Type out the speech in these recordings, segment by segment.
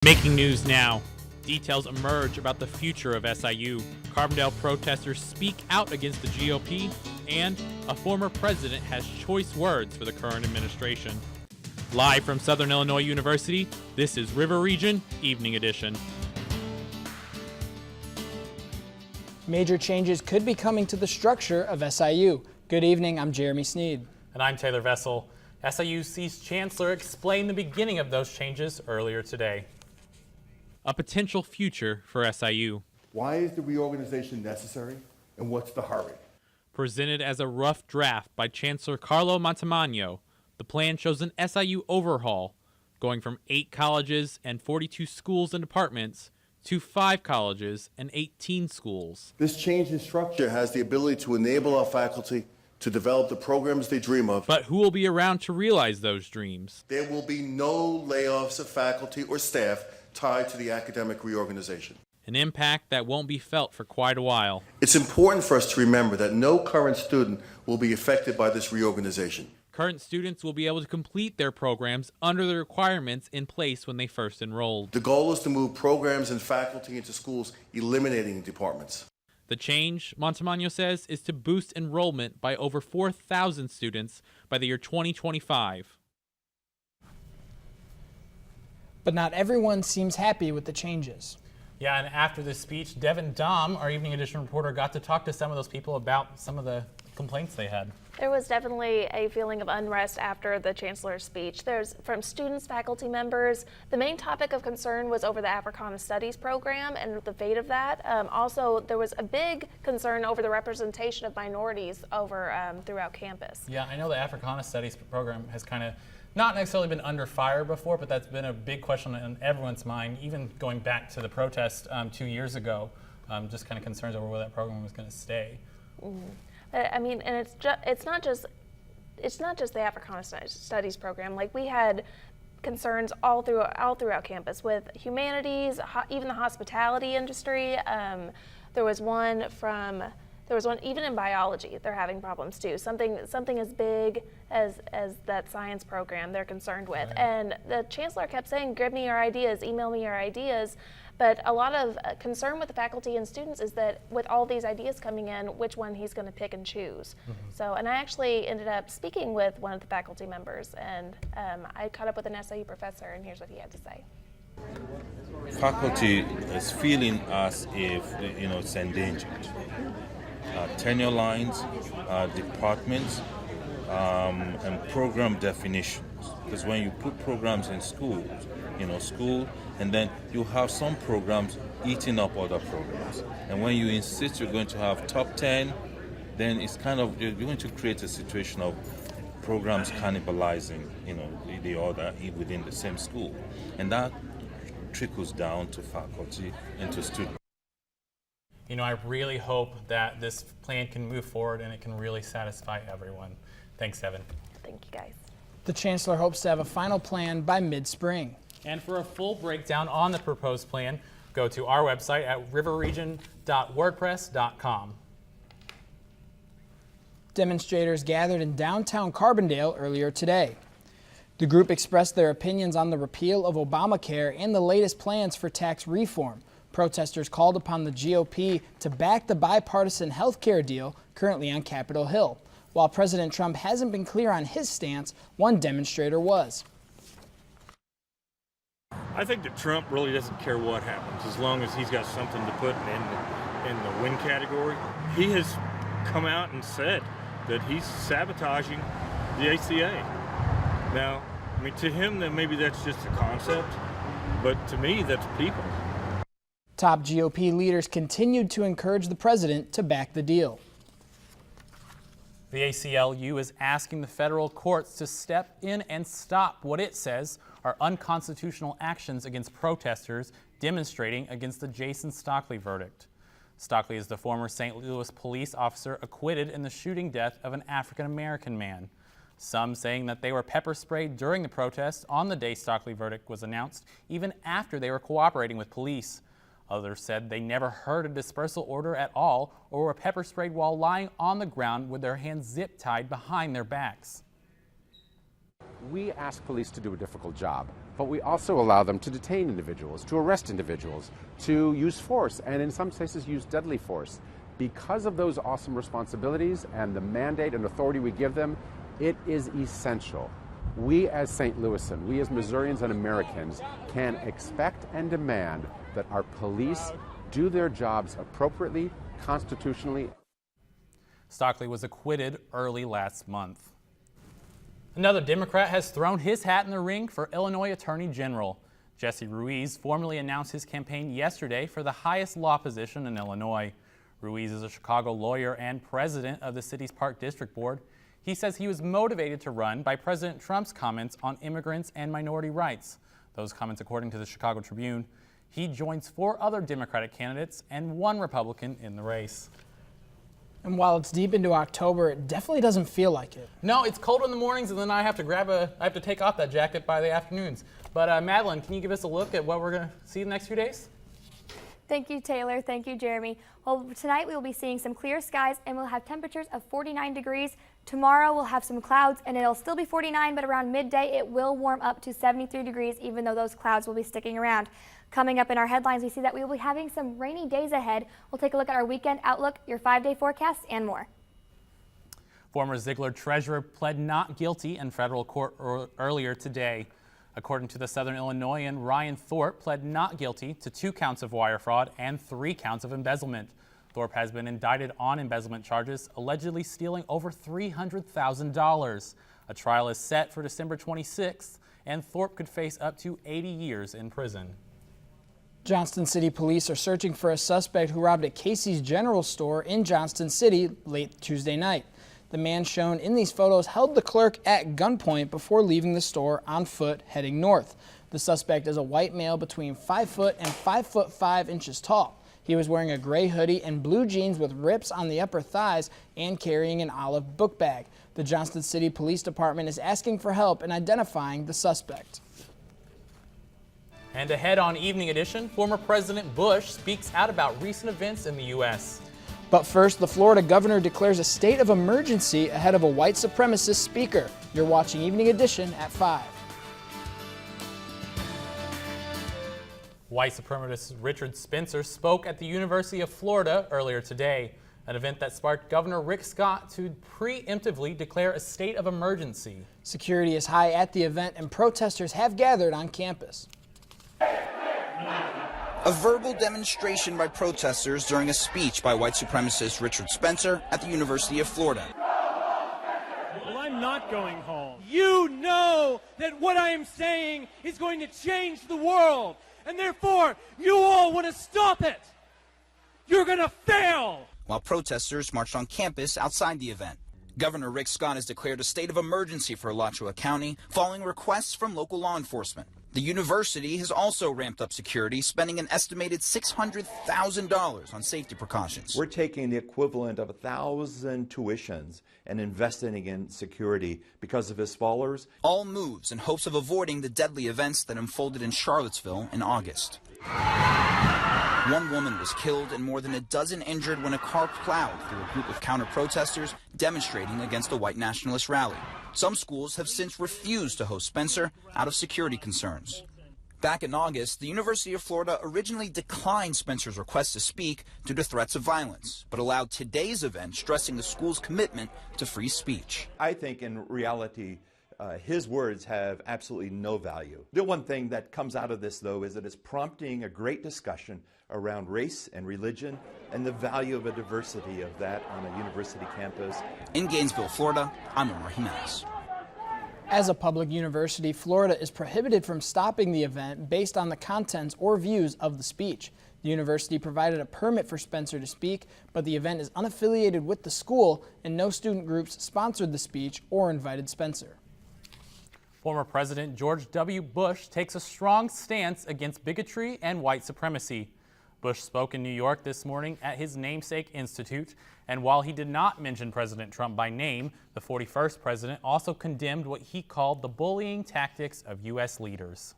Making news now. Details emerge about the future of SIU. Carbondale protesters speak out against the GOP, and a former president has choice words for the current administration. Live from Southern Illinois University, this is River Region Evening Edition. Major changes could be coming to the structure of SIU. Good evening, I'm Jeremy Sneed. And I'm Taylor Vessel. SIU's chancellor explained the beginning of those changes earlier today. A potential future for SIU. Why is the reorganization necessary, and what's the hurry? Presented as a rough draft by Chancellor Carlo Montemagno, the plan shows an SIU overhaul, going from 8 colleges and 42 schools and departments to 5 colleges and 18 schools. This change in structure has the ability to enable our faculty to develop the programs they dream of. But who will be around to realize those dreams? There will be no layoffs of faculty or staff tied to the academic reorganization. An impact that won't be felt for quite a while. It's important for us to remember that no current student will be affected by this reorganization. Current students will be able to complete their programs under the requirements in place when they first enrolled. The goal is to move programs and faculty into schools, eliminating departments. The change, Montemagno says, is to boost enrollment by over 4,000 students by the year 2025. But not everyone seems happy with the changes. Yeah, and after this speech, Devin Dom, our Evening Edition reporter, got to talk to some of those people about some of the complaints they had. There was definitely a feeling of unrest after the chancellor's speech. There's from students, faculty members. The main topic of concern was over the Africana Studies program and the fate of that. Also, there was a big concern over the representation of minorities over throughout campus. Yeah, I know the Africana Studies program has kind of not necessarily been under fire before, but that's been a big question in everyone's mind, even going back to the protest 2 years ago. Just kind of concerns over where that program was going to stay. I mean, and it's not just the Africana Studies program. Like, we had concerns all throughout campus with humanities, even the hospitality industry. There was one even in biology. They're having problems too. Something as big as that science program they're concerned with. Right. And the chancellor kept saying, "Give me your ideas, email me your ideas." But a lot of concern with the faculty and students is that with all these ideas coming in, which one he's going to pick and choose. So, and I actually ended up speaking with one of the faculty members, and I caught up with an SIU professor, and here's what he had to say. Faculty is feeling as if it's endangered. Tenure lines, departments, and program definitions. Because when you put programs in schools, school, and then you have some programs eating up other programs. And when you insist you're going to have top 10, then it's kind of, you're going to create a situation of programs cannibalizing, the other within the same school. And that trickles down to faculty and to students. I really hope that this plan can move forward and it can really satisfy everyone. Thanks, Evan. Thank you, guys. The chancellor hopes to have a final plan by mid-spring. And for a full breakdown on the proposed plan, go to our website at riverregion.wordpress.com. Demonstrators gathered in downtown Carbondale earlier today. The group expressed their opinions on the repeal of Obamacare and the latest plans for tax reform. Protesters called upon the GOP to back the bipartisan health care deal currently on Capitol Hill. While President Trump hasn't been clear on his stance, one demonstrator was. I think that Trump really doesn't care what happens as long as he's got something to put in the win category. He has come out and said that he's sabotaging the ACA. Now, I mean, to him, then maybe that's just a concept, but to me, that's people. Top GOP leaders continued to encourage the president to back the deal. The ACLU is asking the federal courts to step in and stop what it says are unconstitutional actions against protesters demonstrating against the Jason Stockley verdict. Stockley is the former St. Louis police officer acquitted in the shooting death of an African-American man. Some saying that they were pepper sprayed during the protest on the day Stockley verdict was announced, even after they were cooperating with police. Others said they never heard a dispersal order at all or were pepper sprayed while lying on the ground with their hands zip tied behind their backs. We ask police to do a difficult job, but we also allow them to detain individuals, to arrest individuals, to use force, and in some cases use deadly force. Because of those awesome responsibilities and the mandate and authority we give them, it is essential. We as St. Louisan, we as Missourians and Americans can expect and demand that our police do their jobs appropriately, constitutionally. Stockley was acquitted early last month. Another Democrat has thrown his hat in the ring for Illinois Attorney General. Jesse Ruiz formally announced his campaign yesterday for the highest law position in Illinois. Ruiz is a Chicago lawyer and president of the city's Park District Board. He says he was motivated to run by President Trump's comments on immigrants and minority rights. Those comments, according to the Chicago Tribune. He joins 4 other Democratic candidates and 1 Republican in the race. And while it's deep into October, it definitely doesn't feel like it. No, it's cold in the mornings, and then I have to take off that jacket by the afternoons. But Madeline, can you give us a look at what we're going to see the next few days? Thank you, Taylor. Thank you, Jeremy. Well, tonight we will be seeing some clear skies, and we'll have temperatures of 49 degrees. Tomorrow we'll have some clouds, and it'll still be 49, but around midday it will warm up to 73 degrees, even though those clouds will be sticking around. Coming up in our headlines, we see that we will be having some rainy days ahead. We'll take a look at our weekend outlook, your 5-day forecast, and more. Former Ziegler treasurer pled not guilty in federal court earlier today. According to the Southern Illinoisan, Ryan Thorpe pled not guilty to 2 counts of wire fraud and 3 counts of embezzlement. Thorpe has been indicted on embezzlement charges, allegedly stealing over $300,000. A trial is set for December 26th, and Thorpe could face up to 80 years in prison. Johnston City Police are searching for a suspect who robbed a Casey's General Store in Johnston City late Tuesday night. The man shown in these photos held the clerk at gunpoint before leaving the store on foot heading north. The suspect is a white male between 5 foot and 5'5" tall. He was wearing a gray hoodie and blue jeans with rips on the upper thighs and carrying an olive book bag. The Johnston City Police Department is asking for help in identifying the suspect. And ahead on Evening Edition, former President Bush speaks out about recent events in the U.S. But first, the Florida governor declares a state of emergency ahead of a white supremacist speaker. You're watching Evening Edition at 5. White supremacist Richard Spencer spoke at the University of Florida earlier today, an event that sparked Governor Rick Scott to preemptively declare a state of emergency. Security is high at the event, and protesters have gathered on campus. A verbal demonstration by protesters during a speech by white supremacist Richard Spencer at the University of Florida. Well, I'm not going home. You know that what I am saying is going to change the world, and therefore you all want to stop it. You're going to fail. While protesters marched on campus outside the event, Governor Rick Scott has declared a state of emergency for Alachua County following requests from local law enforcement. The university has also ramped up security, spending an estimated $600,000 on safety precautions. We're taking the equivalent of 1,000 tuitions and investing in security because of his followers. All moves in hopes of avoiding the deadly events that unfolded in Charlottesville in August. One woman was killed and more than a dozen injured when a car plowed through a group of counter-protesters demonstrating against a white nationalist rally. Some schools have since refused to host Spencer out of security concerns. Back in August, the University of Florida originally declined Spencer's request to speak due to threats of violence, but allowed today's event, stressing the school's commitment to free speech. I think in reality, his words have absolutely no value. The one thing that comes out of this, though, is that it's prompting a great discussion around race and religion and the value of a diversity of that on a university campus. In Gainesville, Florida, I'm Omar Jimenez. As a public university, Florida is prohibited from stopping the event based on the contents or views of the speech. The university provided a permit for Spencer to speak, but the event is unaffiliated with the school, and no student groups sponsored the speech or invited Spencer. Former President George W. Bush takes a strong stance against bigotry and white supremacy. Bush spoke in New York this morning at his namesake institute, and while he did not mention President Trump by name, the 41st president also condemned what he called the bullying tactics of U.S. leaders.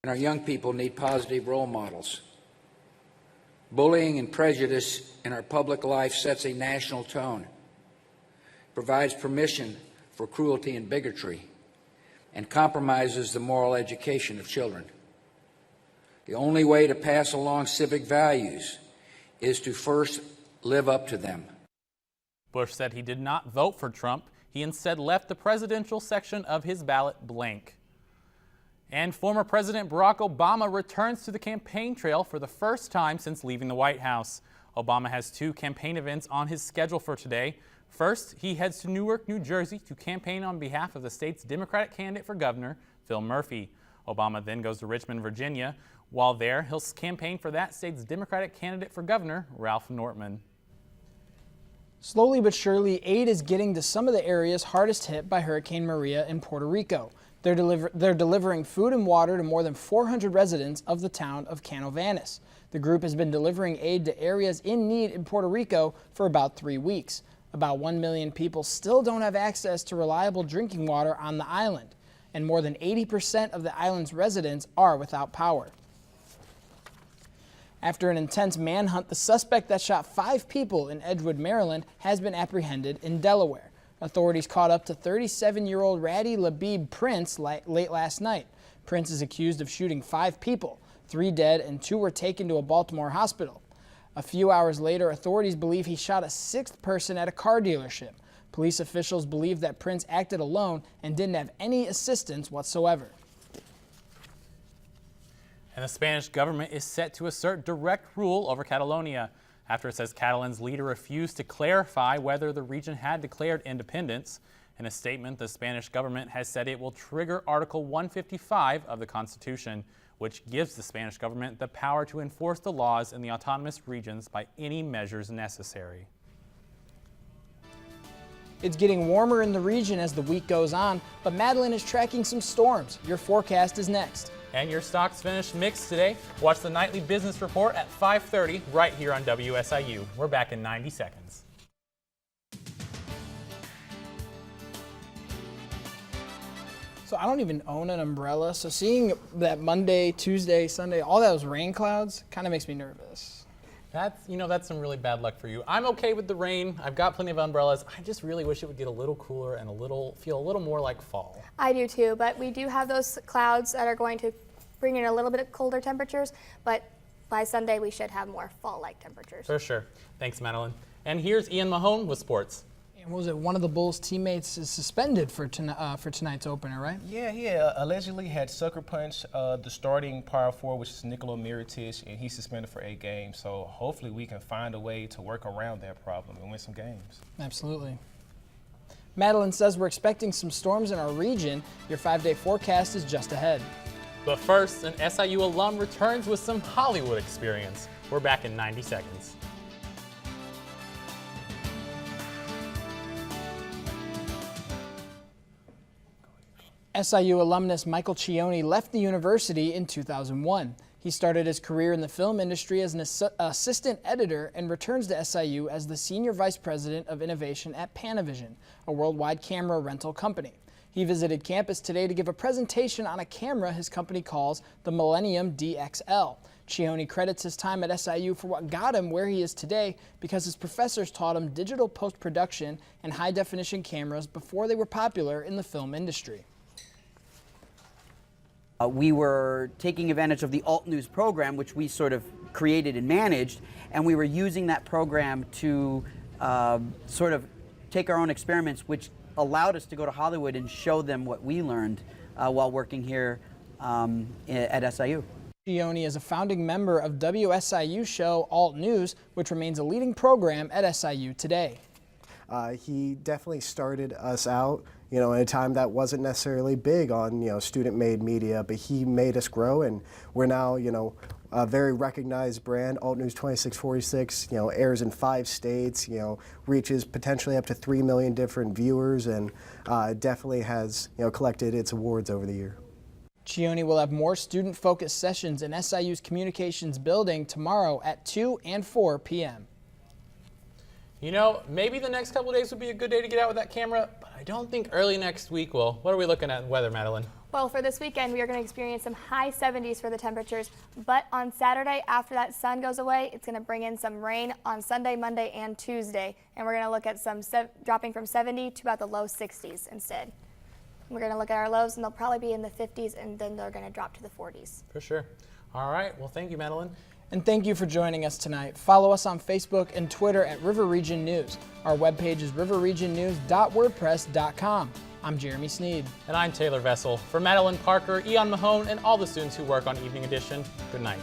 And our young people need positive role models. Bullying and prejudice in our public life sets a national tone, provides permission for cruelty and bigotry and compromises the moral education of children. The only way to pass along civic values is to first live up to them. Bush said he did not vote for Trump. He instead left the presidential section of his ballot blank. And former President Barack Obama returns to the campaign trail for the first time since leaving the White House. Obama has 2 campaign events on his schedule for today. First, he heads to Newark, New Jersey to campaign on behalf of the state's Democratic candidate for governor, Phil Murphy. Obama then goes to Richmond, Virginia. While there, he'll campaign for that state's Democratic candidate for governor, Ralph Northam. Slowly but surely, aid is getting to some of the areas hardest hit by Hurricane Maria in Puerto Rico. They're delivering food and water to more than 400 residents of the town of Canovanas. The group has been delivering aid to areas in need in Puerto Rico for about 3 weeks. About 1 million people still don't have access to reliable drinking water on the island, and more than 80% of the island's residents are without power. After an intense manhunt, the suspect that shot 5 people in Edgewood, Maryland, has been apprehended in Delaware. Authorities caught up to 37-year-old Ratty Labib Prince late last night. Prince is accused of shooting 5 people, 3 dead and 2 were taken to a Baltimore hospital. A few hours later, authorities believe he shot a 6th person at a car dealership. Police officials believe that Prince acted alone and didn't have any assistance whatsoever. And the Spanish government is set to assert direct rule over Catalonia after it says Catalan's leader refused to clarify whether the region had declared independence. In a statement, the Spanish government has said it will trigger Article 155 of the Constitution, which gives the Spanish government the power to enforce the laws in the autonomous regions by any measures necessary. It's getting warmer in the region as the week goes on, but Madeline is tracking some storms. Your forecast is next. And your stocks finished mixed today. Watch the nightly business report at 5:30 right here on WSIU. We're back in 90 seconds. So I don't even own an umbrella, so seeing that Monday, Tuesday, Sunday, all those rain clouds kind of makes me nervous. That's some really bad luck for you. I'm okay with the rain. I've got plenty of umbrellas. I just really wish it would get a little cooler and feel a little more like fall. I do too, but we do have those clouds that are going to bring in a little bit of colder temperatures, but by Sunday we should have more fall-like temperatures. For sure. Thanks, Madeline. And here's Ian Mahone with sports. And what was it? One of the Bulls' teammates is suspended for tonight's opener, right? Yeah, he allegedly had sucker punched the starting power forward, which is Nikola Mirotic, and he's suspended for 8 games. So hopefully we can find a way to work around that problem and win some games. Absolutely. Madeline says we're expecting some storms in our region. Your 5-day forecast is just ahead. But first, an SIU alum returns with some Hollywood experience. We're back in 90 seconds. SIU alumnus Michael Cioni left the university in 2001. He started his career in the film industry as an assistant editor and returns to SIU as the Senior Vice President of Innovation at Panavision, a worldwide camera rental company. He visited campus today to give a presentation on a camera his company calls the Millennium DXL. Cioni credits his time at SIU for what got him where he is today because his professors taught him digital post-production and high-definition cameras before they were popular in the film industry. We were taking advantage of the Alt News program, which we sort of created and managed, and we were using that program to sort of take our own experiments, which allowed us to go to Hollywood and show them what we learned while working here at SIU. Cioni is a founding member of WSIU show Alt News, which remains a leading program at SIU today. He definitely started us out, in a time that wasn't necessarily big on, student-made media, but he made us grow, and we're now, a very recognized brand. Alt News 2646, airs in 5 states, reaches potentially up to 3 million different viewers, and definitely has, collected its awards over the year. Cioni will have more student-focused sessions in SIU's communications building tomorrow at 2 and 4 p.m. Maybe the next couple of days would be a good day to get out with that camera, but I don't think early next week will. What are we looking at in weather, Madeline? Well, for this weekend, we are going to experience some high 70s for the temperatures, but on Saturday, after that sun goes away, it's going to bring in some rain on Sunday, Monday, and Tuesday, and we're going to look at some dropping from 70 to about the low 60s instead. We're going to look at our lows, and they'll probably be in the 50s, and then they're going to drop to the 40s. For sure. All right. Well, thank you, Madeline. And thank you for joining us tonight. Follow us on Facebook and Twitter at River Region News. Our webpage is riverregionnews.wordpress.com. I'm Jeremy Sneed. And I'm Taylor Vessel. For Madeline Parker, Eon Mahone, and all the students who work on Evening Edition, good night.